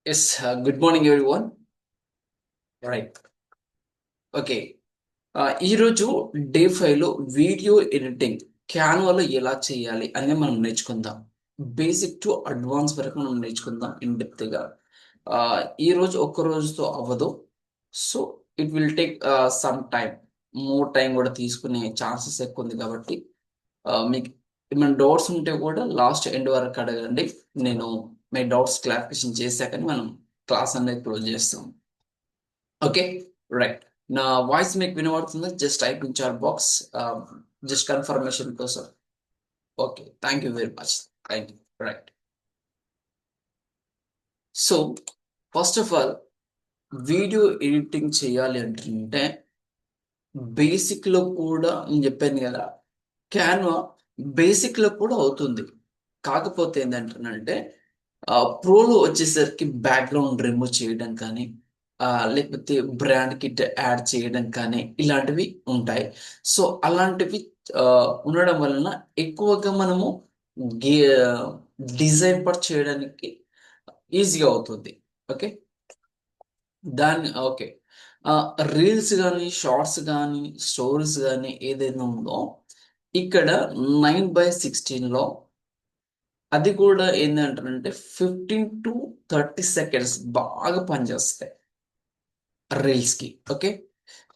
Yes, good morning everyone. Right. Okay. ఈరోజు day 5లో video editing క్యాన్వాలో ఎలా చేయాలి అనేది మనం నేర్చుకుందాం. బేసిక్ టు అడ్వాన్స్ వరకు మనం నేర్చుకుందాం ఇన్ డెప్త్‌గా. ఈరోజు ఒక్క రోజుతో అవ్వదు. So, it will take some time. More time కూడా తీసుకునే ఛాన్సెస్ ఎక్కువ ఉంది కాబట్టి మీకు ఏమైనా డౌట్స్ ఉంటే కూడా లాస్ట్ ఎండ్ వరకు అడగండి. నేను మీ డౌట్స్ క్లారిఫికేషన్ చేశాకనే మనం క్లాస్ అనేది క్లోజ్ చేస్తాం. ఓకే. రైట్. నా వాయిస్ మీకు వినబడుతుందా? Just type in chat box. Just confirmation కోసం. Okay. Thank you very much. Thank you. Right. So, first of all video editing చేయాలి అంటుంటే బేసిక్‌లో కూడా నేను చెప్పాను కదా! క్యాన్వా బేసిక్‌లో కూడా అవుతుంది. కాకపోతే ఏందంటేనంటే ప్రోలో వచ్చేసరికి బ్యాక్‌గ్రౌండ్ రిమూవ్ చేయడం కానీ, లేకపోతే బ్రాండ్ కిట్ యాడ్ చేయడం కానీ ఇలాంటివి ఉంటాయి. సో, అలాంటివి ఉండడం వలన ఎక్కువగా మనము గే డిజైన్ కూడా చేయడానికి ఈజీగా అవుతుంది. ఓకే. ఓకే. రీల్స్ గాని, షార్ట్స్ గాని, స్టోరీస్ గాని ఏదైనా ఉందో ఇక్కడ 9/16లో అది కూడా ఏందంటారంటే 15-30 సెకండ్స్ బాగా పనిచేస్తాయి రీల్స్‌కి. ఓకే.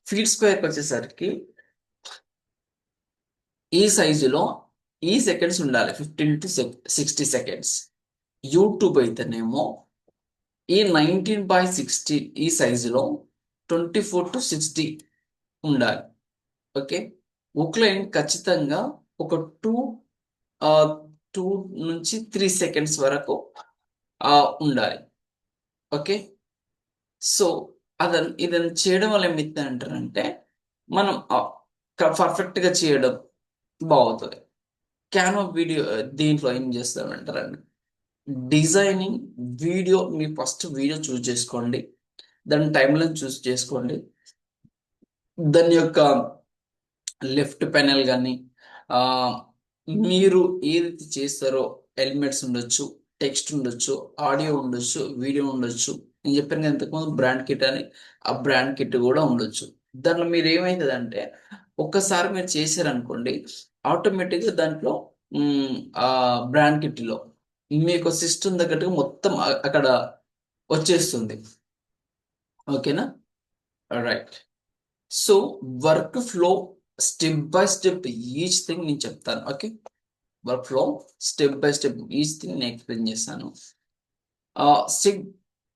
ఫీడ్ స్క్వేర్‌కొచ్చేసరికి ఈ సైజులో ఈ సెకండ్స్ ఉండాలి. 15-60 సెకండ్స్. యూట్యూబ్ అయితేనేమో ఈ 19/16 ఈ సైజులో 24-60 ఉండాలి. ఓకే. ఉక్లైన్ ఖచ్చితంగా ఒక 2 ఆహ్, 2-3 సెకండ్స్ వరకు ఉండాలి. ఓకే. సో, ఇదని చేయడం వల్ల ఏమైద్దంటారంటే, మనం పర్ఫెక్ట్‌గా చేయడం బావుతది. క్యాన్వా వీడియో దీంట్లో ఏం చేస్తామంటారండి, డిజైనింగ్ వీడియో మీరు ఫస్ట్ వీడియో చూజ్ చేసుకోండి. దాని టైమ్‌లైన్ చూజ్ చేసుకోండి. దాని యొక్క లెఫ్ట్ పానెల్ గాని, ఆహ్, మీరు ఏదైతే చేస్తారో ఎలిమెంట్స్ ఉండొచ్చు, టెక్స్ట్ ఉండొచ్చు, ఆడియో ఉండొచ్చు, వీడియో ఉండొచ్చు. నేను చెప్పాను కదా ఇంతకుముందు బ్రాండ్ కిట్ అని. ఆ బ్రాండ్ కిట్ గూడా ఉండొచ్చు. దాంట్లో మీరేమైతదంటే, ఒక్కసారి మీరు చేశారనుకోండి, ఆటోమేటిక్‌గా దాంట్లో హ్మ్, బ్రాండ్ కిట్‌లో మీకు సిస్టమ్ తగ్గట్టుగా మొత్తం అక్కడ వచ్చేస్తుంది. ఓకేనా? Right. So, work flow step by step each thing నేను చెప్తాను. Okay. Work flow step by step each thing నేను ఎక్స్‌ప్లెయిన్ చేస్తాను. స్టెప్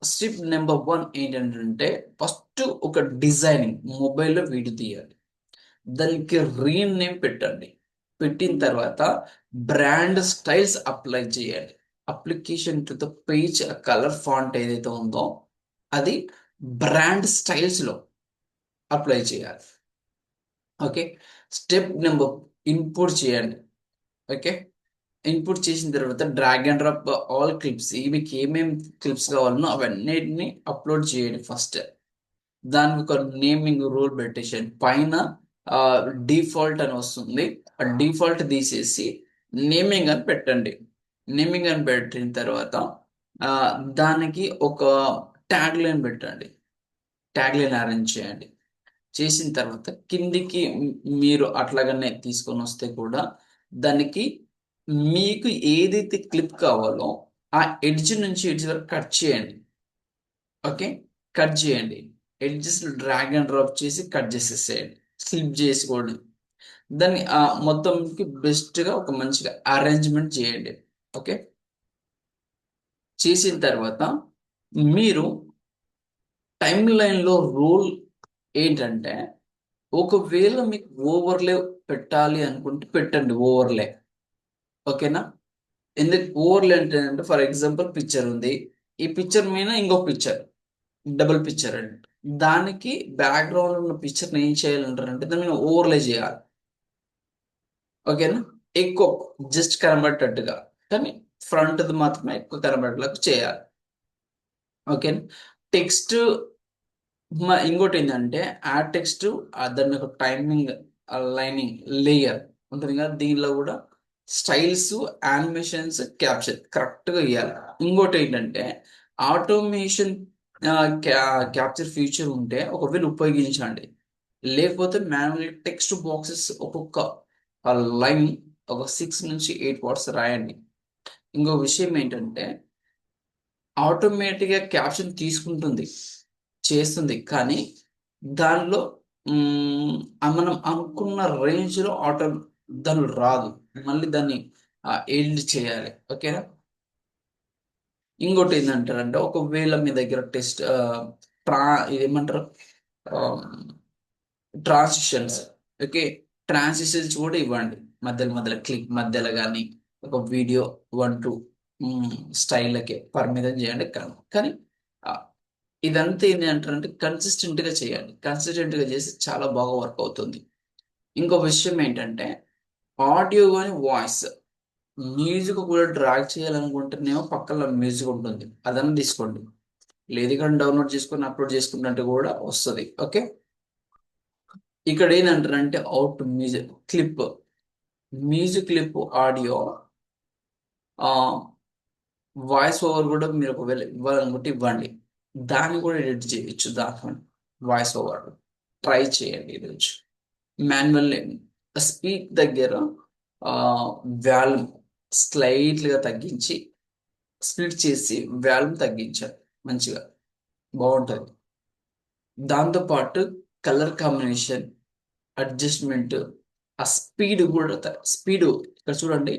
స్టెప్ నంబర్ 1 ఏంటంటే ఫస్ట్ ఒక డిజైనింగ్ మొబైల్‌లో వీడియో తీయాలి. దానికి రీనేమ్ పెట్టండి. పెట్టిన తర్వాత బ్రాండ్ స్టైల్స్ అప్లై చేయాలి. Application to the page colour font ఏదైతే ఉందో అది బ్రాండ్ స్టైల్స్‌లో అప్లై చేయాలి. ఓకే. స్టెప్ నంబర్ ఇన్‌పుట్ చేయండి. ఓకే. ఇన్‌పుట్ చేసిన తర్వాత drag and drop all clips మీకు ఏమేం క్లిప్స్ కావాలనో అవన్నిటిని అప్‌లోడ్ చేయండి ఫస్ట్. దానికి ఒక నేమింగ్ రూల్ పెట్టేసేయండి. పైన డిఫాల్ట్ అని వస్తుంది. ఆ డిఫాల్ట్ తీసేసి నేమింగ్ అని పెట్టండి. నేమింగ్ అని పెట్టిన తర్వాత దానికి ఒక ట్యాగ్‌లైన్ పెట్టండి. ట్యాగ్‌లైన్ అరేంజ్ చేయండి. చేసిన తర్వాత కిందికి మీరు అట్లాగనే తీసుకొనొస్తే కూడా దానికి మీకు ఏదైతే క్లిప్ కావాలో ఆ ఎడ్జ్ నుంచి ఎడ్జ్ వరకు కట్ చేయండి. ఓకే. కట్ చేయండి. ఎడ్జెస్‌ని డ్రాగ్ అండ్ డ్రాప్ చేసి కట్ చేసేసేయండి. స్లిప్ చేసుకోండి. దాన్ని మొత్తంకి బెస్ట్‌గా ఒక మంచిగా అరేంజ్‌మెంట్ చేయండి. ఓకే. చేసిన తర్వాత మీరు టైమ్‌లైన్‌లో రూల్ ఏంటంటే, ఒకవేళ మీకు ఓవర్‌లే పెట్టాలి అనుకుంటే పెట్టండి ఓవర్‌లే. ఓకేనా? ఓవర్‌లే అంటే ఫర్ ఎగ్జాంపుల్ పిక్చర్ ఉంది. ఈ పిక్చర్ మీద ఇంకో పిక్చర్. డబుల్ పిక్చర్ అండి. దానికి బ్యాక్‌గ్రౌండ్‌లో ఉన్న పిక్చర్‌ని ఏం చేయాలంటారంటే దాని మీద ఓవర్‌లే చేయాలి. ఓకేనా? ఎక్కువ జస్ట్ కనబడేటట్టుగా. కానీ ఫ్రంట్‌ది మాత్రమే ఎక్కువ కనబడేలాగా చేయాలి. ఓకేనా? టెక్స్ట్ ఇంకోటేందంటే యాడ్ టెక్స్ట్ దాని యొక్క టైమింగ్ లైనింగ్ లేయర్ ఉంటుంది కదా! దీనిలో గూడా స్టైల్స్, యానిమేషన్స్, క్యాప్షన్ కరెక్ట్‌గా ఇయ్యాలి. ఇంకోటేంటంటే ఆటోమేషన్ క్యాప్చర్ ఫీచర్ ఉంటే ఒకవేళ ఉపయోగించండి. లేకపోతే మాన్యువల్ టెక్స్ట్ బాక్సెస్ ఒక్కొక్క లైన్ ఒక 6 నుంచి 8 వర్డ్స్ రాయండి. ఇంకో విషయం ఏంటంటే ఆటోమేటిక్గా క్యాప్షన్ తీసుకుంటుంది, చేస్తుంది, కానీ దానిలో మనం అనుకున్న రేంజ్లో దాని రాదు. మళ్ళీ దాన్ని ఎడిట్ చేయాలి. ఓకేనా. ఇంకోటి ఏంటంటారంటే ఒకవేళ మీ దగ్గర టెస్ట్ ట్రా ఇదేమంటారు ట్రాన్సిషన్స్. ఓకే, ట్రాన్సిషన్స్ కూడా ఇవ్వండి. మధ్యలో మధ్యలో క్లిక్ మధ్యలో కానీ ఒక వీడియో 1 2 స్టైల్కే పరిమితం చేయండి. కానీ ఆ, ఇదంతా ఏంటి అంటారంటే కన్సిస్టెంట్గా చేయండి. కన్సిస్టెంట్గా చేసి చాలా బాగా వర్క్ అవుతుంది. ఇంకో విషయం ఏంటంటే ఆడియో కానీ వాయిస్ మ్యూజిక్ కూడా డ్రాగ్ చేయాలనుకుంటేనేమో పక్కన మ్యూజిక్ ఉంటుంది, అదన్నా తీసుకోండి. లేదు కానీ డౌన్లోడ్ చేసుకొని అప్లోడ్ చేసుకున్నట్టు కూడా వస్తుంది. ఓకే. ఇక్కడ ఏంటంటారంటే out music clip audio voice over కూడా మీరు ఒకవేళ ఇవ్వాలనుకుంటే ఇవ్వండి. దాన్ని కూడా ఎడిట్ చేయొచ్చు దాంట్లో. వాయిస్ ఓవర్ ట్రై చేయండి ఈరోజు. మాన్యువల్ స్పీక్ దగ్గర వాల్యూమ్ స్లైట్గా తగ్గించి స్ప్లిట్ చేసి వాల్యూమ్ తగ్గించాలి, మంచిగా బాగుంటుంది. దాంతోపాటు కలర్ కాంబినేషన్ అడ్జస్ట్మెంట్, ఆ స్పీడ్ కూడా స్పీడ్ ఇక్కడ చూడండి.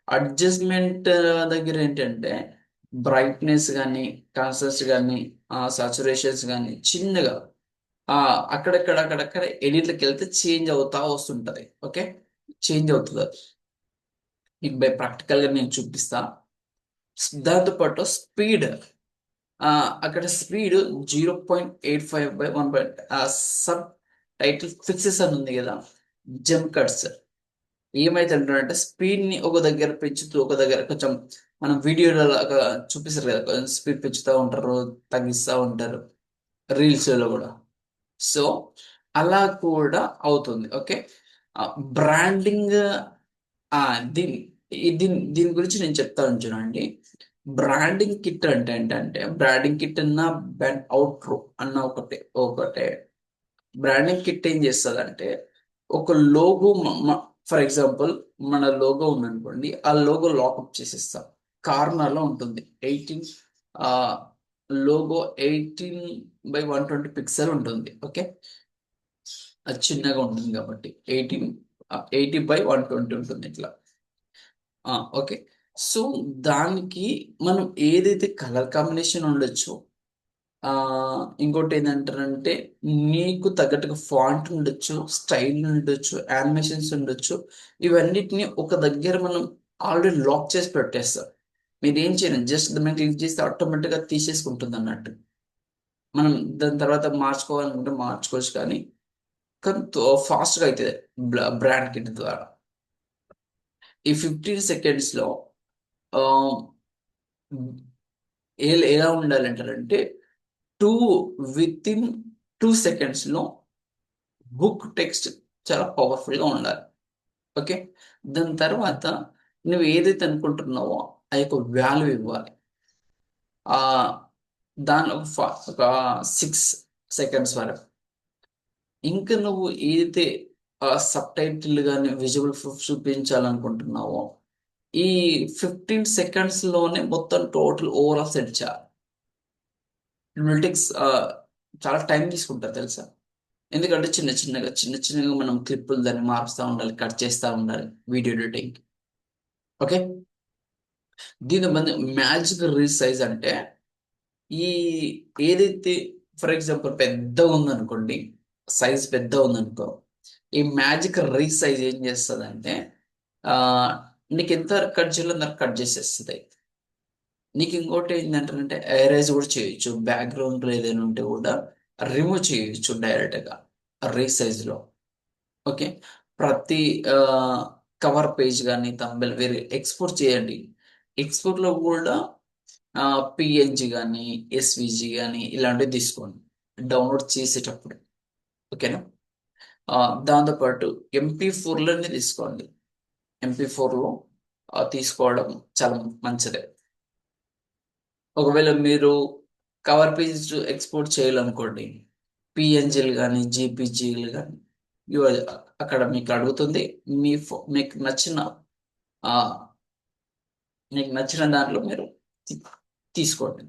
అడ్జస్ట్మెంట్ దగ్గర ఏంటంటే బ్రైట్నెస్ కానీ కాన్సెస్ట్ కానీ సాచురేషన్స్ కానీ చిన్నగా అక్కడక్కడ ఎడిట్లకి వెళ్తే చేంజ్ అవుతా వస్తుంటది. ఓకే, చేంజ్ అవుతుంది. మీకు బై ప్రాక్టికల్గా నేను చూపిస్తా. దాంతోపాటు స్పీడ్ అక్కడ స్పీడ్ 0.85/1. సబ్ టైటిల్ ఫిక్సెస్ అని ఉంది కదా, జంప్ కట్స్ ఏమైతే అంటారంటే స్పీడ్ ని ఒక దగ్గర పెంచుతూ ఒక దగ్గర కొంచెం మనం వీడియోలో లాగా చూపిస్తారు కదా, కొంచెం స్పీడ్ పెంచుతూ ఉంటారు, తగ్గిస్తూ ఉంటారు రీల్స్ లో కూడా. సో అలా కూడా అవుతుంది. ఓకే. బ్రాండింగ్ దీని దీని గురించి నేను చెప్తాను చూడండి. బ్రాండింగ్ కిట్ అంటే ఏంటంటే బ్రాండింగ్ కిట్ అన్న బ్రాండ్ అవుట్రో అన్న ఒకటే బ్రాండింగ్ కిట్ ఏం చేస్తుంది అంటే ఒక లోగో, ఫర్ ఎగ్జాంపుల్ మన లోగో ఉందనుకోండి, ఆ లోగో లాకప్ చేసేస్తాం. కార్నర్ లో ఉంటుంది 18 లోగో 18/120 పిక్సెల్ ఉంటుంది. ఓకే, అది చిన్నగా ఉంటుంది కాబట్టి 80/120 ఉంటుంది ఇట్లా. ఓకే. సో దానికి మనం ఏదైతే కలర్ కాంబినేషన్ ఉండొచ్చు, ఆ ఇంకోటి ఏంటంటారంటే నీకు తగ్గట్టుగా ఫాంట్ ఉండొచ్చు, స్టైల్ ఉండొచ్చు, యానిమేషన్స్ ఉండొచ్చు. ఇవన్నిటిని ఒక దగ్గర మనం ఆల్రెడీ లాక్ చేసి పెట్టేస్తాం. మీరు ఏం చేయండి, జస్ట్ దాన్ని క్లిక్ చేస్తే ఆటోమేటిక్గా తీసేసుకుంటుంది అన్నట్టు. మనం దాని తర్వాత మార్చుకోవాలనుకుంటే మార్చుకోవచ్చు, కానీ ఫాస్ట్గా అవుతుంది బ్రాండ్ కిట్ ద్వారా. ఈ 15 సెకండ్స్లో ఎలా ఉండాలంటారంటే టూ విత్ ఇన్ 2 సెకండ్స్లో బుక్ టెక్స్ట్ చాలా పవర్ఫుల్గా ఉండాలి. ఓకే. దాని తర్వాత నువ్వు ఏదైతే అనుకుంటున్నావో ఆ యొక్క వాల్యూ ఇవ్వాలి. ఆ దాని ఒక 6 సెకండ్స్ వరకు. ఇంకా నువ్వు ఏదైతే సబ్ టైటిల్ కానీ విజువల్ ప్రూఫ్ చూపించాలనుకుంటున్నావో ఈ 15 సెకండ్స్లోనే మొత్తం టోటల్ ఓవరాల్ సెట్ చేయాలి. టెక్స్ చాలా టైం తీసుకుంటారు తెలుసా. ఎందుకంటే చిన్న చిన్నగా మనం క్లిప్పులు దాన్ని మారుస్తూ ఉండాలి, కట్ చేస్తూ ఉండాలి వీడియో ఎడిటింగ్. ఓకే. దీని మంది మ్యాజిక్ రీసైజ్ అంటే ఈ ఏదైతే ఫర్ ఎగ్జాంపుల్ పెద్ద ఉందనుకోండి, సైజ్ పెద్ద ఉందనుకో, ఈ మ్యాజిక్ రీసైజ్ ఏం చేస్తుంది అంటే ఆ, నీకు ఎంత కట్ చేయాలో అంత కట్ చేసేస్తుంది. నీకు ఇంకోటి ఏంటంటే ఎరేజ్ కూడా చేయొచ్చు. బ్యాక్గ్రౌండ్ ఏదైనా ఉంటే కూడా రిమూవ్ చేయొచ్చు డైరెక్ట్గా రీసైజ్లో. ఓకే. ప్రతి కవర్ పేజ్ కానీ తంబెల్ వేరే ఎక్స్పోర్ట్ చేయండి. ఎక్స్పోర్ట్లో కూడా పిఎన్జి కానీ ఎస్విజి కానీ ఇలాంటివి తీసుకోండి డౌన్లోడ్ చేసేటప్పుడు. ఓకేనా. దాంతోపాటు MP4లోనే తీసుకోండి. MP4లో తీసుకోవడం చాలా మంచిదే. ఒకవేళ మీరు కవర్ పేజ్ ఎక్స్పోర్ట్ చేయాలనుకోండి, పిఎన్జీలు కానీ జేపీజీలు కానీ ఇవి అక్కడ మీకు అడుగుతుంది. మీకు నచ్చిన ఆ, మీకు నచ్చిన దాంట్లో మీరు తీ- తీసుకోండి.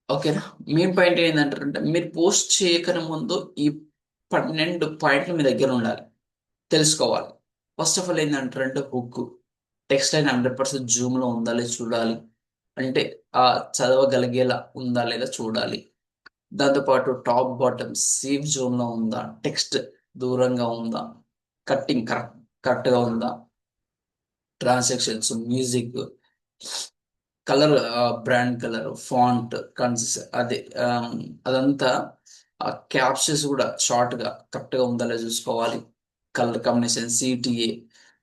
ఓకేనా. మెయిన్ పాయింట్ ఏంటంటే మీరు పోస్ట్ చేయకనే ముందు ఈ 12 పాయింట్లు మీ దగ్గర ఉండాలి, తెలుసుకోవాలి. ఫస్ట్ ఆఫ్ ఆల్ ఏంటంటే హుక్ టెక్స్ట్ లైన్ 100% జూమ్లో ఉందా లేదా చూడాలి. అంటే ఆ చదవగలిగేలా ఉందా లేదా చూడాలి. దాంతోపాటు టాప్ బాటమ్ సేఫ్ జోన్లో ఉందా, టెక్స్ట్ దూరంగా ఉందా, కట్టింగ్ కరెక్ట్గా ఉందా, transactions, music, colour, brand colour, font అదే అదంతా, ఆ క్యాప్షన్స్ కూడా షార్ట్గా కరెక్ట్గా ఉందా లేదా చూసుకోవాలి. కలర్ కాంబినేషన్, సిటిఏ,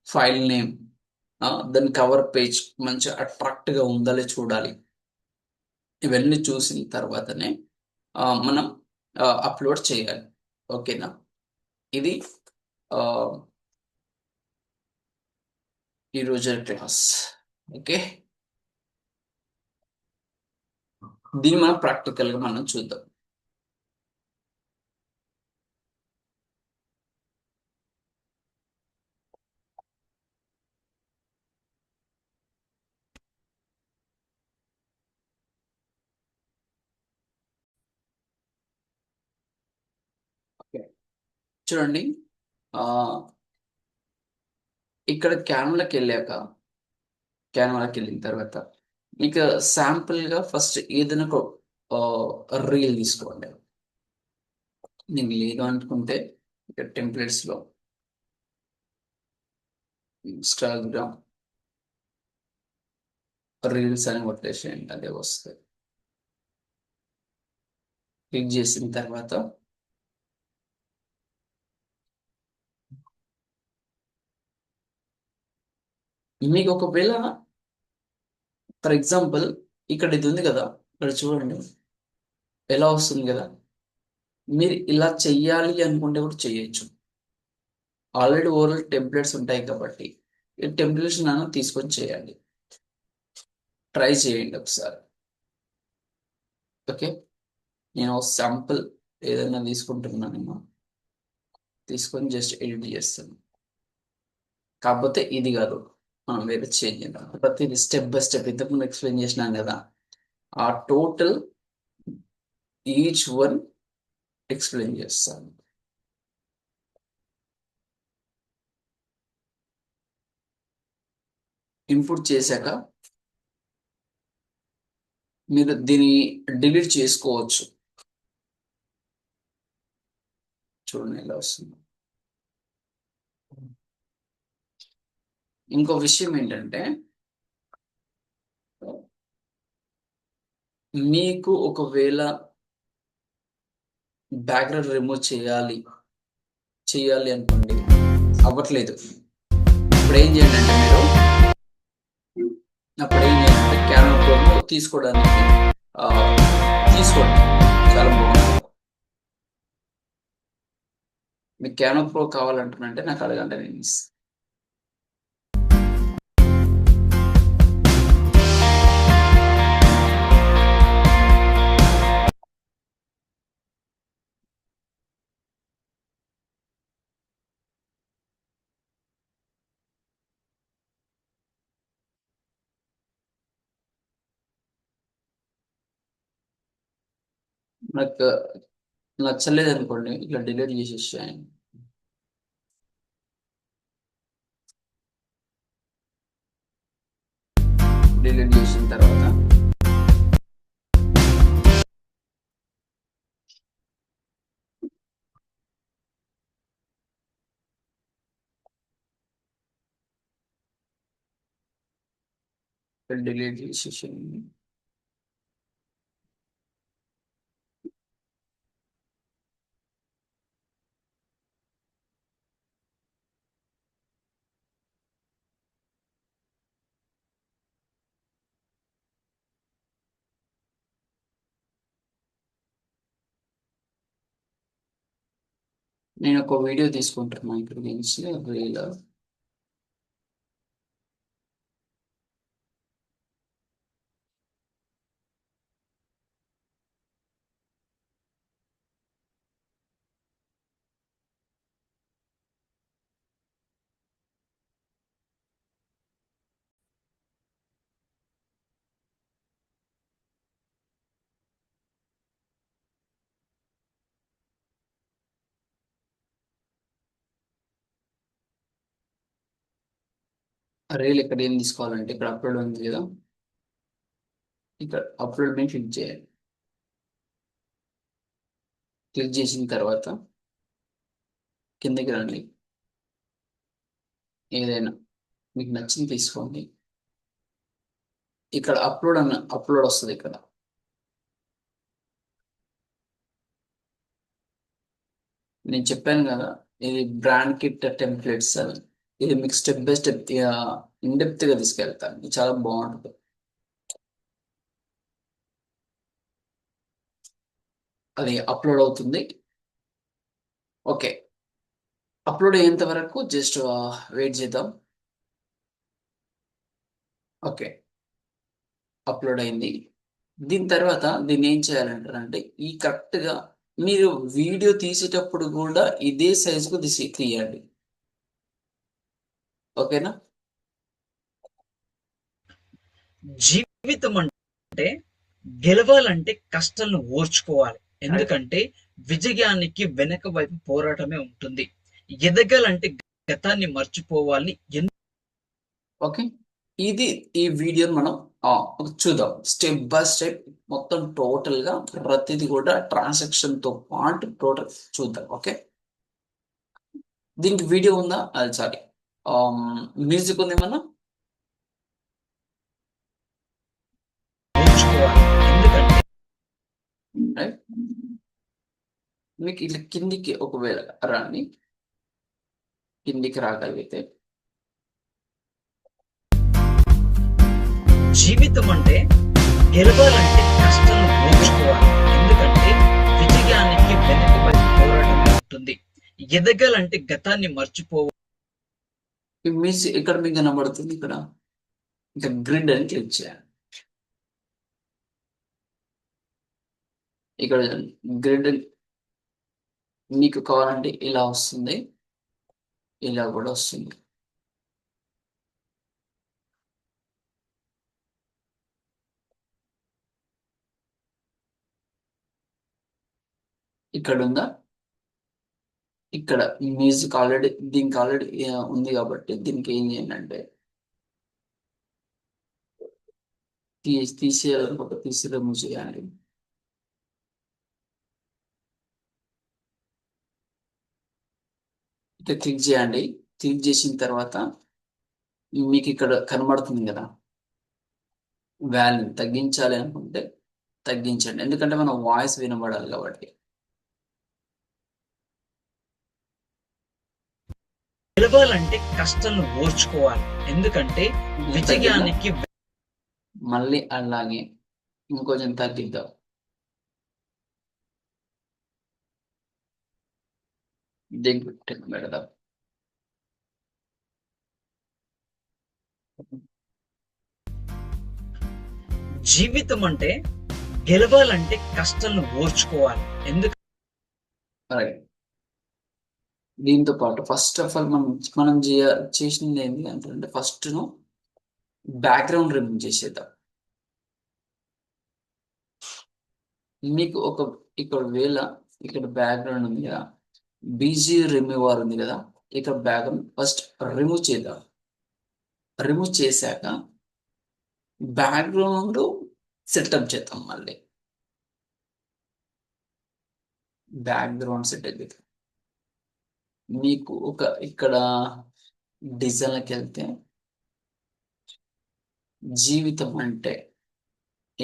ఫైల్ నేమ్, దాని కవర్ పేజ్ మంచి అట్రాక్ట్గా ఉందా లేదా చూడాలి. ఇవన్నీ చూసిన తర్వాతనే మనం అప్లోడ్ చేయాలి. ఓకేనా. ఇది ఆ, ఈ రోజు క్లాస్. ఓకే, దీన్ని మనం ప్రాక్టికల్గా మనం చూద్దాం. ఓకే, చూడండి. ఆ, ఇక్కడ క్యాన్వాకి వెళ్ళిన తర్వాత మీకు శాంపుల్గా ఫస్ట్ ఏదైనా ఒక రీల్ తీసుకోండి. నేను లేదు అనుకుంటే ఇక్కడ టెంప్లెట్స్లో ఇన్స్టాగ్రామ్ రీల్స్ అని కొట్టేసేయండి, అదే వస్తుంది. క్లిక్ చేసిన తర్వాత మీకు ఒకవేళ ఫర్ ఎగ్జాంపుల్ ఇక్కడ ఇది ఉంది కదా, ఇక్కడ చూడండి ఎలా వస్తుంది కదా. మీరు ఇలా చెయ్యాలి అనుకుంటే కూడా చేయొచ్చు. ఆల్రెడీ ఓవరాల్ టెంప్లెట్స్ ఉంటాయి కాబట్టి ఈ టెంప్లెట్స్ నన్ను తీసుకొని చేయండి, ట్రై చేయండి ఒకసారి. ఓకే, నేను శాంపుల్ ఏదైనా తీసుకుంటున్నాను, తీసుకొని జస్ట్ ఎడిట్ చేస్తాను. కాకపోతే ఇది కాదు, మనం వేరే చేంజ్ చేద్దాం. ప్రతిది స్టెప్ బై స్టెప్ ఇంతకుముందు ఎక్స్ప్లెయిన్ చేసినాం కదా, ఆ టోటల్ ఈచ్ వన్ ఎక్స్ప్లెయిన్ చేస్తాను. ఇన్పుట్ చేశాక మీరు దీన్ని డిలీట్ చేసుకోవచ్చు. చూడండి ఎలా వస్తుంది. ఇంకో విషయం ఏంటంటే, మీకు ఒకవేళ బ్యాక్గ్రౌండ్ రిమూవ్ చేయాలి అనుకోండి, అవ్వట్లేదు. అప్పుడు ఏం చేయండి అంటే మీరు అప్పుడు ఏం చేయాలంటే క్యానో ప్రోను తీసుకోవడానికి ఆ, తీసుకోండి, చాలా బాగుంటుంది. మీకు క్యానో ప్రో కావాలంటున్నంటే నాకు అడగండి, నేను ఇస్తాను. నాకు నచ్చలేదు అనుకోండి, ఇట్లా డిలీట్ చేసేసాను. డిలీట్ చేసిన తర్వాత డిలీట్ చేసేసాను. నేను ఒక వీడియో తీసుకుంటున్నాను ఇక్కడ నుంచి రీల్. రీల్ ఇక్కడ ఏం తీసుకోవాలంటే ఇక్కడ అప్లోడ్ ఉంది కదా, ఇక్కడ అప్లోడ్ మీద క్లిక్ చేయాలి. క్లిక్ చేసిన తర్వాత కిందకి రండి, ఏదైనా మీకు నచ్చింది తీసుకోండి. ఇక్కడ అప్లోడ్ వస్తుంది ఇక్కడ. నేను చెప్పాను కదా, ఇది బ్రాండ్ కిట్ టెంప్లెట్స్ అని. ఇది మీకు step by step in depth గా తీసుకెళ్తాను, ఇది చాలా బాగుంటుంది. అది అప్లోడ్ అవుతుంది. ఓకే, అప్లోడ్ అయ్యేంత వరకు జస్ట్ వెయిట్ చేద్దాం. ఓకే, అప్లోడ్ అయింది. దీని తర్వాత దీన్ని ఏం చేయాలంటారంటే, ఈ కరెక్ట్గా మీరు వీడియో తీసేటప్పుడు కూడా ఇదే సైజుకు తీయండి. ఓకేనా? జీవితం అంటే గెలవాలంటే కష్టాలను ఓర్చుకోవాలి. ఎందుకంటే విజయానికి వెనక వైపు పోరాటమే ఉంటుంది. ఎదగాలంటే గతాన్ని మర్చిపోవాలి. ఓకే, ఇది ఈ వీడియోని మనం చూద్దాం స్టెప్ బై స్టెప్, మొత్తం టోటల్ గా ప్రతిది కూడా ట్రాన్సాక్షన్ తో పాటు టోటల్ చూద్దాం. ఓకే, దీనికి వీడియో ఉందా? అది సారీ, మ్యూజిక్ ఉంది ఏమన్నా? ఓర్చుకోవాలి. ఎందుకంటే రైట్, మీకు ఇట్లా కిందికి ఒకవేళ రాని, కిందికి రాగలిగితే జీవితం అంటే గెలవాలంటే కష్టాలను ఓర్చుకోవాలి. ఎందుకంటే విజయానికి వెనక వైపు పోరాటమే ఉంటుంది. ఎదగాలంటే గతాన్ని మర్చిపోవాలి. ఈ మ్యూజిక్ ఇక్కడ మీకు కనబడుతుంది, ఇక్కడ ఇంకా గ్రిడ్ అని క్లిక్ చేయాలి. ఇక్కడ గ్రిడ్ మీకు కావాలంటే ఇలా వస్తుంది, ఇలా కూడా వస్తుంది. ఇక్కడ ఉందా? ఇక్కడ మ్యూజిక్ ఆల్రెడీ, దీనికి ఆల్రెడీ ఉంది కాబట్టి దీనికి ఏం చేయండి అంటే, తీసేయాలనుకుంటే తీసి రిమూవ్ చేయాలి. ఇక్కడ క్లిక్ చేయండి. క్లిక్ చేసిన తర్వాత మీకు ఇక్కడ కనబడుతుంది కదా, వాల్యూమ్ తగ్గించాలి అనుకుంటే తగ్గించండి, ఎందుకంటే మన వాయిస్ వినబడాలి కాబట్టి. గెలవాలంటే కష్టాలను ఓర్చుకోవాలి. ఎందుకంటే విజయానికి మళ్ళీ అలాగే ఇంకొంచెం తగ్గిద్దాం. దీనికి పెడదాం. జీవితం అంటే గెలవాలంటే కష్టాలను ఓర్చుకోవాలి. రైట్, దీంతో పాటు ఫస్ట్ ఆఫ్ ఆల్ మనం చేసింది ఏంటి అంటే, ఫస్ట్ బ్యాక్గ్రౌండ్ రిమూవ్ చేసేద్దాం. మీకు ఇక్కడ ఇక్కడ బ్యాక్గ్రౌండ్ ఉంది కదా, బీజీ రిమూవర్ ఉంది కదా, ఇక్కడ బ్యాక్గ్రౌండ్ ఫస్ట్ రిమూవ్ చేద్దాం. రిమూవ్ చేశాక బ్యాక్గ్రౌండ్ సెటప్ చేద్దాం. మళ్ళీ బ్యాక్గ్రౌండ్ సెటప్ చేద్దాం. మీకు ఇక్కడ డిజైన్కి వెళ్తే జీవితం అంటే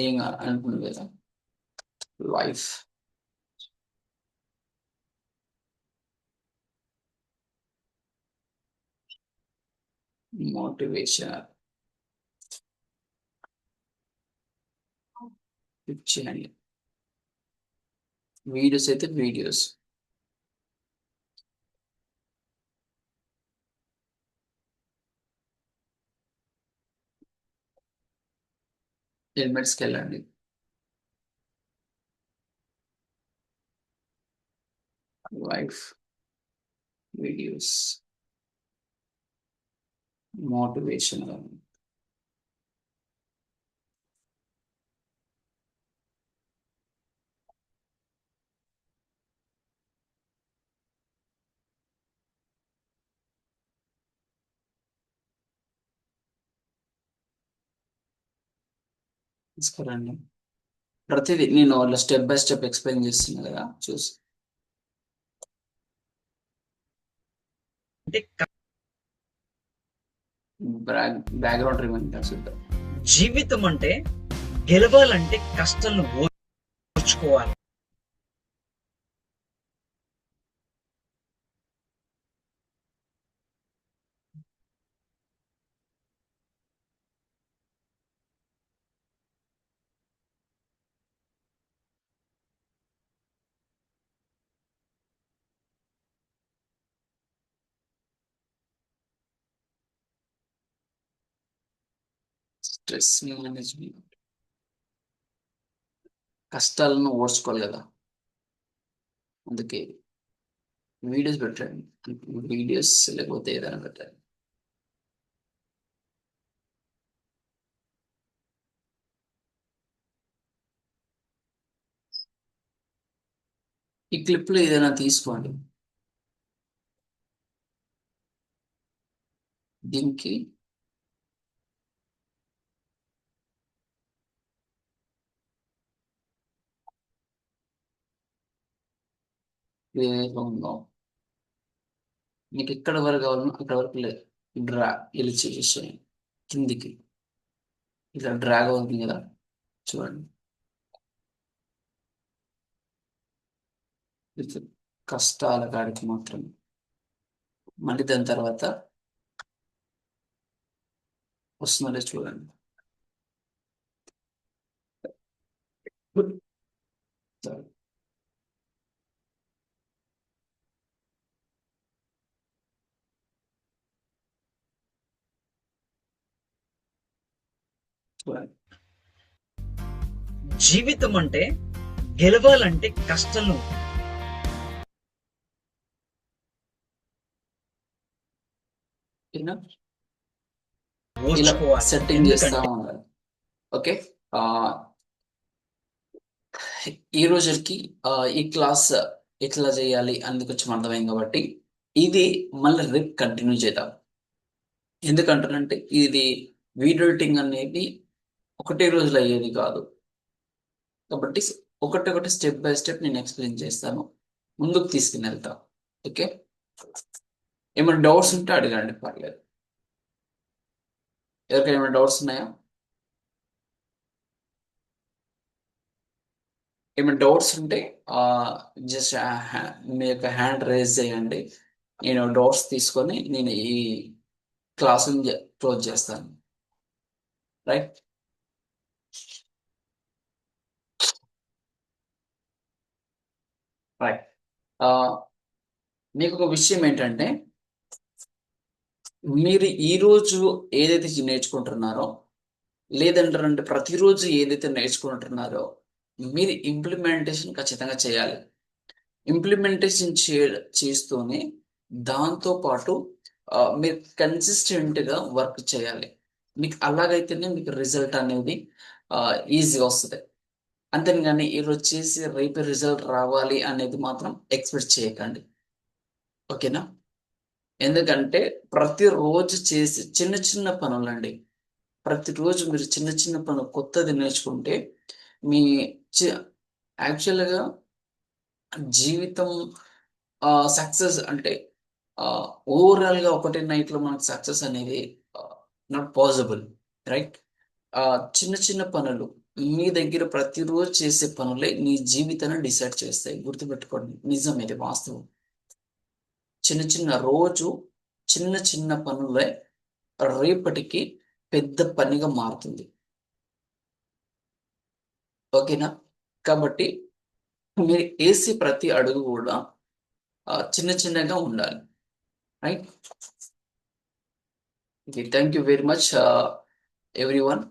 ఏం అనుకుంది కదా, లైఫ్, మోటివేషన్ చేయండి. వీడియోస్ అయితే వీడియోస్, హెల్మెట్స్కి వెళ్ళండి. Life, videos, motivation. తీసుకురండి. ప్రతిదీ నేను వాళ్ళ స్టెప్ బై స్టెప్ ఎక్స్ప్లెయిన్ చేస్తున్నా కదా, చూసి. అంటే బ్యాక్గ్రౌండ్ రిమైన్ చూద్దాం. జీవితం అంటే గెలవాలంటే కష్టాలను ఓర్చుకోవాలి. స్ట్రెస్ మేనేజ్మెంట్, కష్టాలను ఓర్చుకోవాలి కదా, అందుకే వీడియోస్ పెట్టండి. వీడియోస్ లేకపోతే ఏదైనా పెట్టండి. ఈ క్లిప్లో ఏదైనా తీసుకోండి. దీనికి ఉందాం. మీకు ఎక్కడ వరకు కావాలన్నా అక్కడ వరకు డ్రా ఇలా చేసేసేయండి కిందికి. ఇలా డ్రాగ్ అవుతుంది కదా, చూడండి. ఇది కష్టాల కాడికి మాత్రమే. మళ్ళీ దాని తర్వాత వస్తుందో చూడండి. సరే. చూడండి. జీవితం అంటే గెలవాలంటే కష్టాలను ఇలా ఓర్చుకోవాలి. సెట్టింగ్ చేస్తా ఎందుకంటే ఉండాలి. ఓకే. ఈ రోజుకి ఈ క్లాస్ ఎట్లా చేయాలి అనేది కొంచెం అర్థమైంది కాబట్టి ఇది మళ్ళీ రేపు కంటిన్యూ చేద్దాం. ఎందుకంటారంటే ఇది వీడియో ఎడిటింగ్ అనేది ఒకటే రోజులో అయ్యేది కాదు కాబట్టి ఒకటి స్టెప్ బై స్టెప్ నేను ఎక్స్ప్లెయిన్ చేస్తాను, ముందుకు తీసుకుని వెళ్తా. ఓకే. ఏమైనా డౌట్స్ ఉంటే అడగండి, పర్లేదు. ఎవరికైనా ఏమైనా డౌట్స్ ఉన్నాయా? ఏమైనా డౌట్స్ ఉంటే జస్ట్ మీ యొక్క హ్యాండ్ రేజ్ చేయండి. నేను డౌట్స్ తీసుకొని నేను ఈ క్లాసుని క్లోజ్ చేస్తాను. రైట్. రైట్. మీకు ఒక విషయం ఏంటంటే, మీరు ఈరోజు ఏదైతే నేర్చుకుంటున్నారో, లేదంటారంటే ప్రతిరోజు ఏదైతే నేర్చుకుంటున్నారో మీరు ఇంప్లిమెంటేషన్ ఖచ్చితంగా చేయాలి. ఇంప్లిమెంటేషన్ చేస్తూనే దాంతోపాటు మీరు కన్సిస్టెంట్గా వర్క్ చేయాలి. మీకు అలాగైతేనే మీకు రిజల్ట్ అనేది ఈజీగా వస్తుంది. అంతేగాని ఈరోజు చేసి రేపు రిజల్ట్ రావాలి అనేది మాత్రం ఎక్స్పెక్ట్ చేయకండి. ఓకేనా? ఎందుకంటే ప్రతిరోజు చేసి చిన్న చిన్న పనులండి. ప్రతిరోజు మీరు చిన్న చిన్న పనులు కొత్తది నేర్చుకుంటే మీ యాక్చువల్గా జీవితం సక్సెస్ అంటే ఓవరాల్గా ఒకటే నైట్లో మనకు సక్సెస్ అనేది నాట్ పాసిబుల్. రైట్. చిన్న చిన్న పనులు మీ దగ్గర ప్రతిరోజు చేసే పనులే మీ జీవితాన్ని డిసైడ్ చేస్తాయి. గుర్తుపెట్టుకోండి, నిజం, ఇది వాస్తవం. చిన్న చిన్న రోజు చిన్న చిన్న పనులే రేపటికి పెద్ద పనిగా మారుతుంది. ఓకేనా? కాబట్టి మీరు వేసే ప్రతి అడుగు కూడా చిన్న చిన్నగా ఉండాలి. Right. Thank you very much everyone.